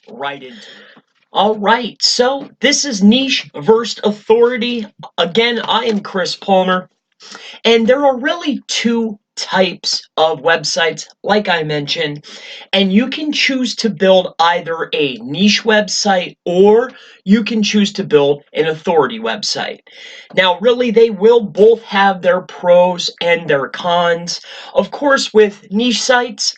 right into it. All right, so this is Niche versus Authority. Again, I am Chris Palmer. And there are really two types of websites, like I mentioned, and you can choose to build either a niche website or you can choose to build an authority website. Now, really, they will both have their pros and their cons. Of course, with niche sites,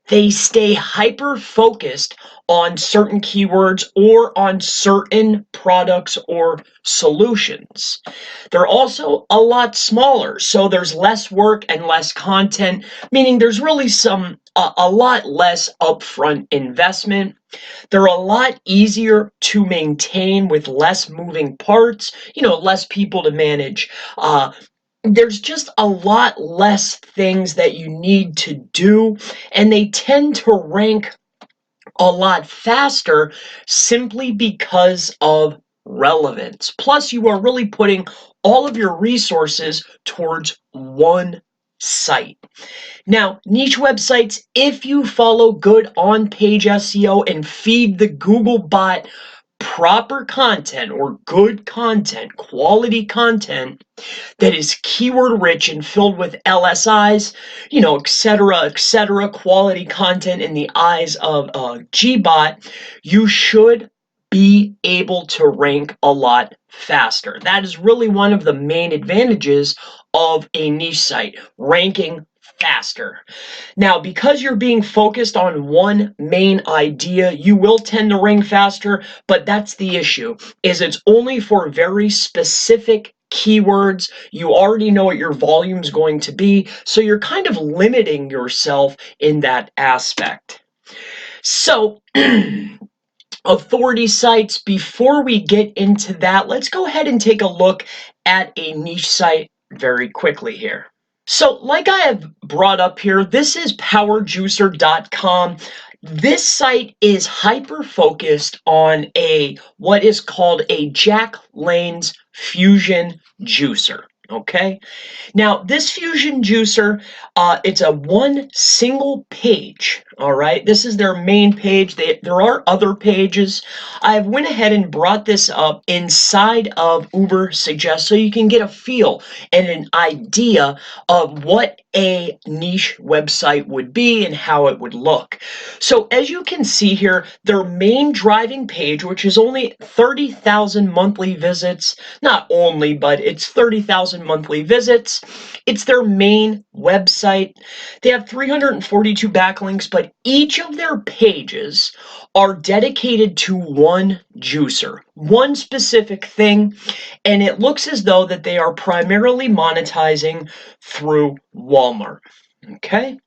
they stay hyper focused on certain keywords or on certain products or solutions. They're also a lot smaller, so there's less work and less content, meaning there's really a lot less upfront investment. They're a lot easier to maintain with less moving parts, less people to manage. There's just a lot less things that you need to do, and they tend to rank a lot faster simply because of relevance. Plus, you are really putting all of your resources towards one site. Now, niche websites, if you follow good on-page SEO and feed the Google bot proper content or good content, quality content that is keyword rich and filled with LSIs, et cetera, quality content in the eyes of Gbot, you should be able to rank a lot faster. That is really one of the main advantages of a niche site, ranking faster. Now, because you're being focused on one main idea, you will tend to rank faster, but that's the issue, is it's only for very specific keywords. You already know what your volume is going to be, so you're kind of limiting yourself in that aspect. So, authority sites, before we get into that, let's go ahead and take a look at a niche site very quickly here. So, like I have brought up here, this is powerjuicer.com. This site is hyper focused on what is called a Jack Lane's Fusion Juicer. Okay, now this Fusion Juicer, it's a one single page. All right, this is their main page. There are other pages. I've went ahead and brought this up inside of Ubersuggest so you can get a feel and an idea of what a niche website would be and how it would look. So as you can see here, their main driving page, which is only 30,000 monthly visits, not only, but it's 30,000 monthly visits. It's their main website. They have 342 backlinks, but each of their pages are dedicated to one juicer, one specific thing, and it looks as though that they are primarily monetizing through Walmart. Okay,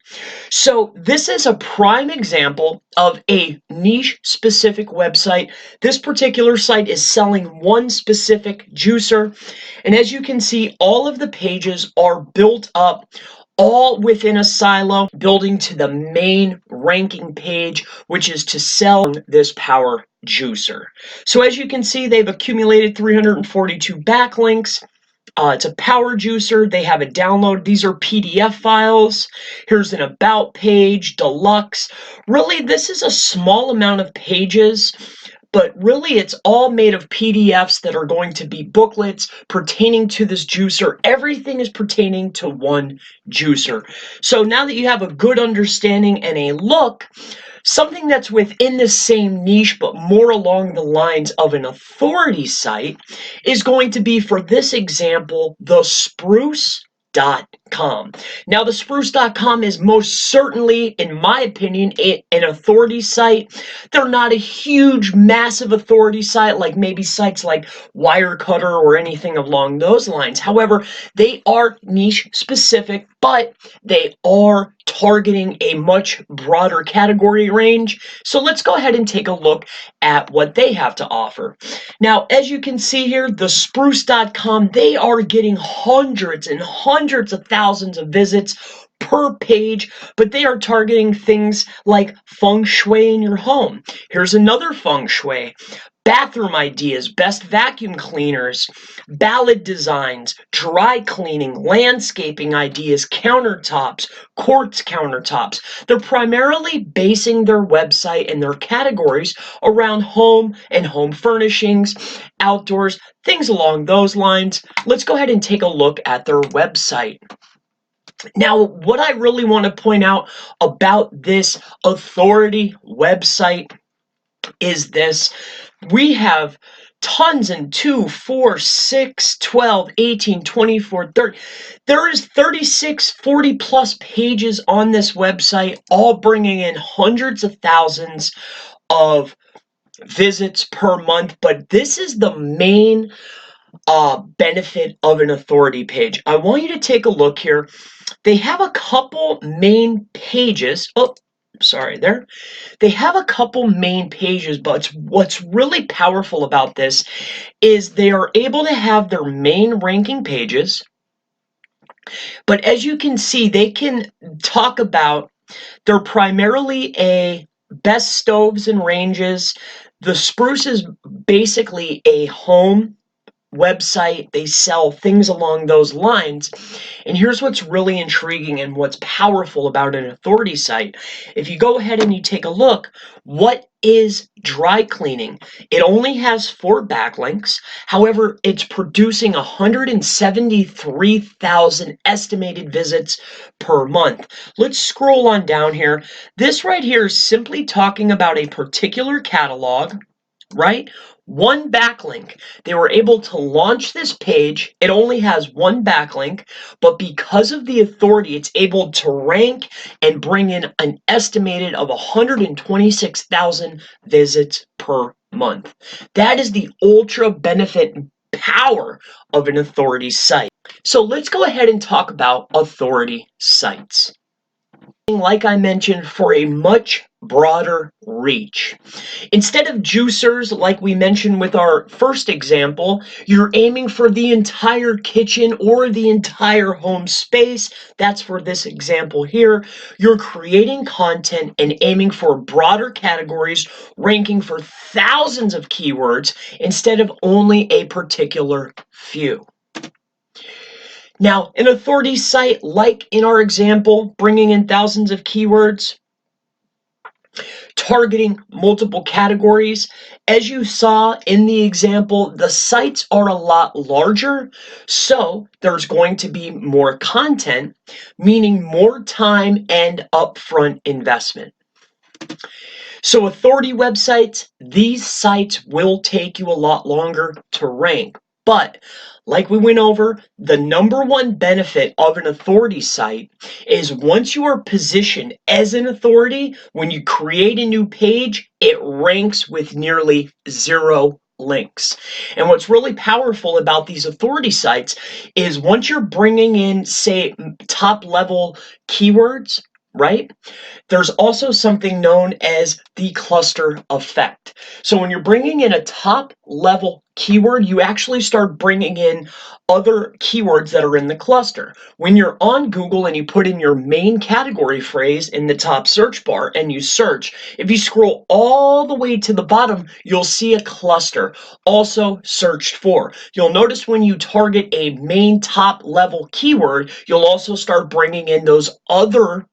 so this is a prime example of a niche specific website. This particular site is selling one specific juicer, and as you can see, all of the pages are built up all within a silo, building to the main ranking page, which is to sell this power juicer. So as you can see, they've accumulated 342 backlinks. It's a power juicer. They have a download. These are PDF files. Here's an about page, deluxe. Really, this is a small amount of pages, but really it's all made of PDFs that are going to be booklets pertaining to this juicer. Everything is pertaining to one juicer. So now that you have a good understanding and a look, something that's within the same niche but more along the lines of an authority site is going to be, for this example, the Spruce.com. Now, the Spruce.com is most certainly, in my opinion, an authority site. They're not a huge, massive authority site like maybe sites like Wirecutter or anything along those lines. However, they are niche specific, but they are targeting a much broader category range. So let's go ahead and take a look at what they have to offer. Now, as you can see here, the Spruce.com, they are getting hundreds and hundreds of thousands of visits per page, but they are targeting things like feng shui in your home. Here's another feng shui. bathroom ideas, best vacuum cleaners, ballad designs, dry cleaning, landscaping ideas, countertops, quartz countertops. They're primarily basing their website and their categories around home and home furnishings, outdoors, things along those lines. Let's go ahead and take a look at their website. Now, what I really want to point out about this authority website is this. We have tons in 2, 4, 6, 12, 18, 24, 30. There is 36, 40 plus pages on this website, all bringing in hundreds of thousands of visits per month. But this is the main benefit of an authority page. I want you to take a look here. They have a couple main pages. Oh, sorry there. They have a couple main pages, but what's really powerful about this is they are able to have their main ranking pages. But as you can see, they can talk about, they're primarily a best stoves and ranges. The Spruce is basically a home website. They sell things along those lines. And here's what's really intriguing and what's powerful about an authority site. If you go ahead and you take a look, what is dry cleaning? It only has 4 backlinks. However, it's producing 173,000 estimated visits per month. Let's scroll on down here. This right here is simply talking about a particular catalog, right? 1 backlink. They were able to launch this page. It only has 1 backlink, but because of the authority, it's able to rank and bring in an estimated of 126,000 visits per month. That is the ultra benefit power of an authority site. So let's go ahead and talk about authority sites. Like I mentioned, for a much broader reach. Instead of juicers, like we mentioned with our first example, you're aiming for the entire kitchen or the entire home space. That's for this example here. You're creating content and aiming for broader categories, ranking for thousands of keywords instead of only a particular few. Now, an authority site, like in our example, bringing in thousands of keywords, targeting multiple categories. As you saw in the example, the sites are a lot larger, so there's going to be more content, meaning more time and upfront investment. So authority websites, these sites will take you a lot longer to rank. But like we went over, the #1 benefit of an authority site is once you are positioned as an authority, when you create a new page, it ranks with nearly 0 links. And what's really powerful about these authority sites is once you're bringing in, say, top level keywords, right? There's also something known as the cluster effect. So when you're bringing in a top level keyword, you actually start bringing in other keywords that are in the cluster. When you're on Google and you put in your main category phrase in the top search bar and you search, if you scroll all the way to the bottom, you'll see a cluster also searched for. You'll notice when you target a main top level keyword, you'll also start bringing in those other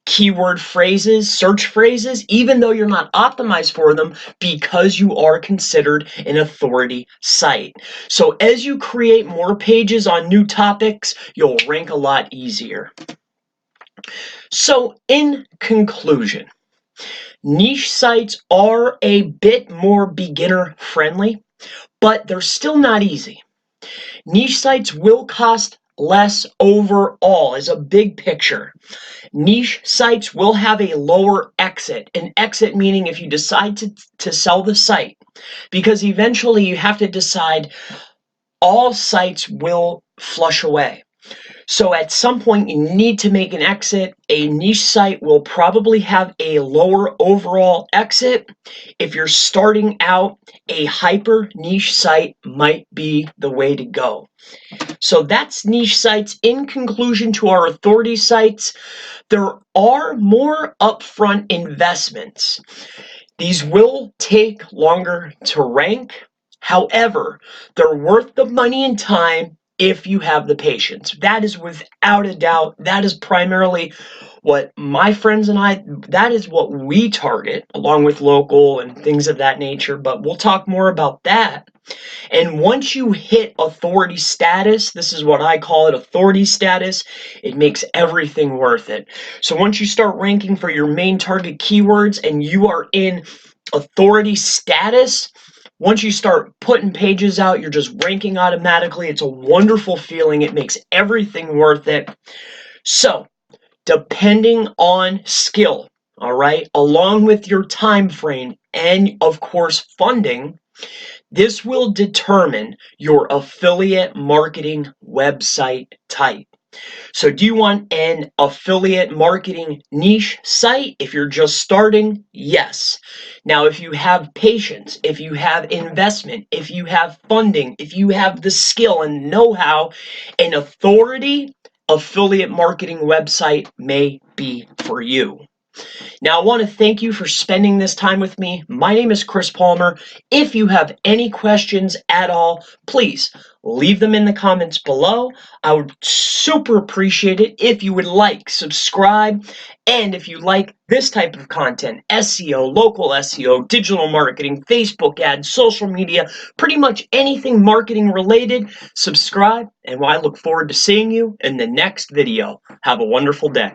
keyword phrases, search phrases, even though you're not optimized for them, because you are considered an authority site. So as you create more pages on new topics, you'll rank a lot easier. So in conclusion, niche sites are a bit more beginner friendly, but they're still not easy. Niche sites will cost less overall as a big picture. Niche sites will have a lower exit. An exit meaning if you decide to sell the site, because eventually you have to decide all sites will flush away. So at some point you need to make an exit. A niche site will probably have a lower overall exit. If you're starting out, a hyper niche site might be the way to go. So that's niche sites. In conclusion to our authority sites, there are more upfront investments. These will take longer to rank. However, they're worth the money and time if you have the patience. That is without a doubt. That is primarily what my friends and I, that is what we target, along with local and things of that nature. But we'll talk more about that. And once you hit authority status, this is what I call it, authority status, it makes everything worth it. So once you start ranking for your main target keywords and you are in authority status, once you start putting pages out, you're just ranking automatically. It's a wonderful feeling. It makes everything worth it. So, depending on skill, all right, along with your time frame and of course funding, this will determine your affiliate marketing website type. So do you want an affiliate marketing niche site if you're just starting? Yes. Now, if you have patience, if you have investment, if you have funding, if you have the skill and know-how and authority, affiliate marketing website may be for you. Now, I want to thank you for spending this time with me. My name is Chris Palmer. If you have any questions at all, please leave them in the comments below. I would super appreciate it if you would like, subscribe, and if you like this type of content, SEO, local SEO, digital marketing, Facebook ads, social media, pretty much anything marketing related, subscribe, and I look forward to seeing you in the next video. Have a wonderful day.